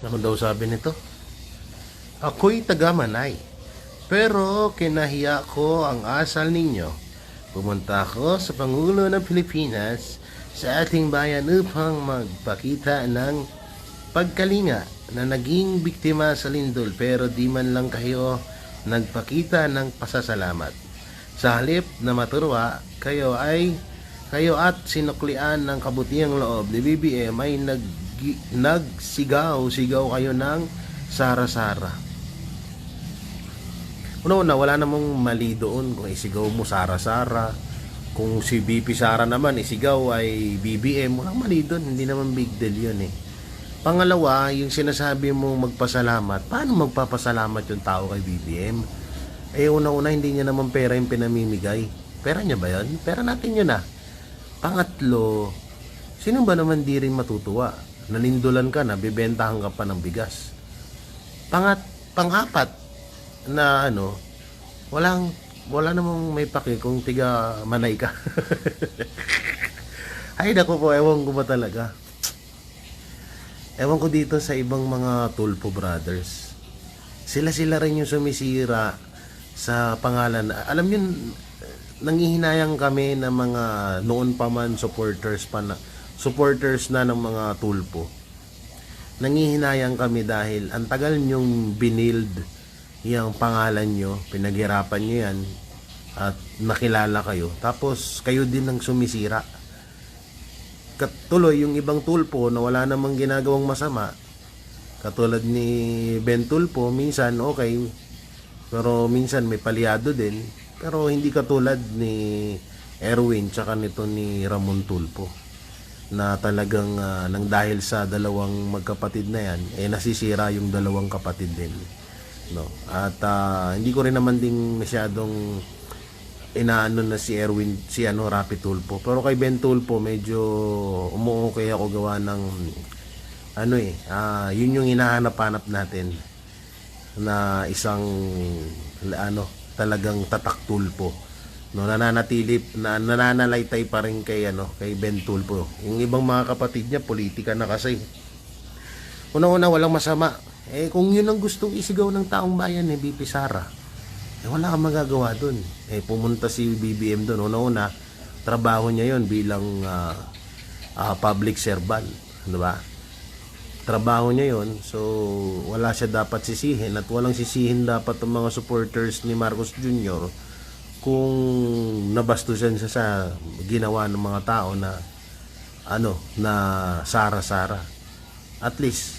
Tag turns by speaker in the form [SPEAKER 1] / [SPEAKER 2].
[SPEAKER 1] Ano daw sabi nito? Ako'y taga-Manay, pero kinahiya ko ang asal ninyo. Pumunta ako sa Pangulo ng Pilipinas sa ating bayan upang magpakita ng pagkalinga na naging biktima sa lindol, pero di man lang kayo nagpakita ng pasasalamat. Sa halip na maturuan kayo at sinuklian ng kabutiang loob ni BBM ay nagsigaw-sigaw kayo ng Sara-Sara. Una-una, wala namang mali doon kung isigaw mo Sara-Sara. Kung si BP Sara naman isigaw ay BBM, walang mali doon. Hindi naman big deal yun eh. Pangalawa, yung sinasabi mong magpasalamat, paano magpapasalamat yung tao kay BBM? Eh una-una, hindi niya naman pera yung pinamimigay. Pera niya ba yun? Pera natin yun ah. Pangatlo, sino ba naman di rin matutuwa? Nanindulan ka na, bibentahan ka pa ng bigas. Pang-apat na wala namang may paki kung tiga Manay ka. Ay naku po, ewan ko ba talaga. Ewan ko dito sa ibang mga Tulpo brothers. Sila rin yung sumisira sa pangalan. Alam yun, nangihinayang kami ng mga noon pa man supporters na ng mga Tulpo. Nangihinayang kami dahil ang tagal nyong binild yung pangalan nyo, pinaghirapan nyo yan at nakilala kayo, tapos kayo din ang sumisira. Katuloy yung ibang Tulpo na wala namang ginagawang masama, katulad ni Ben Tulpo, minsan okay, pero minsan may palyado din. Pero hindi katulad ni Erwin tsaka nito ni Ramon Tulpo na talagang nang dahil sa dalawang magkapatid na yan nasisira yung dalawang kapatid din, no? At hindi ko rin naman din masyadong inaano na si Erwin, si Rapi Tulpo, pero kay Ben Tulpo medyo umuokay ako gawa ng yun yung hinahanap-hanap natin na isang talagang tatak Tulpo, no, nananalaytay pa rin kay Ben Tulpo. Yung ibang mga kapatid niya politika na kasi. Una-una, walang masama kung yun ang gustong isigaw ng taong bayan ni BP Sara, wala kang magagawa dun. Pumunta si BBM dun. Una-una, trabaho niya yon bilang public servant, di ba? Trabaho niya yon, so wala siya dapat sisihin at walang sisihin dapat ang mga supporters ni Marcos Jr. kung nabastusan siya sa ginawa ng mga tao na na Sara-Sara. At least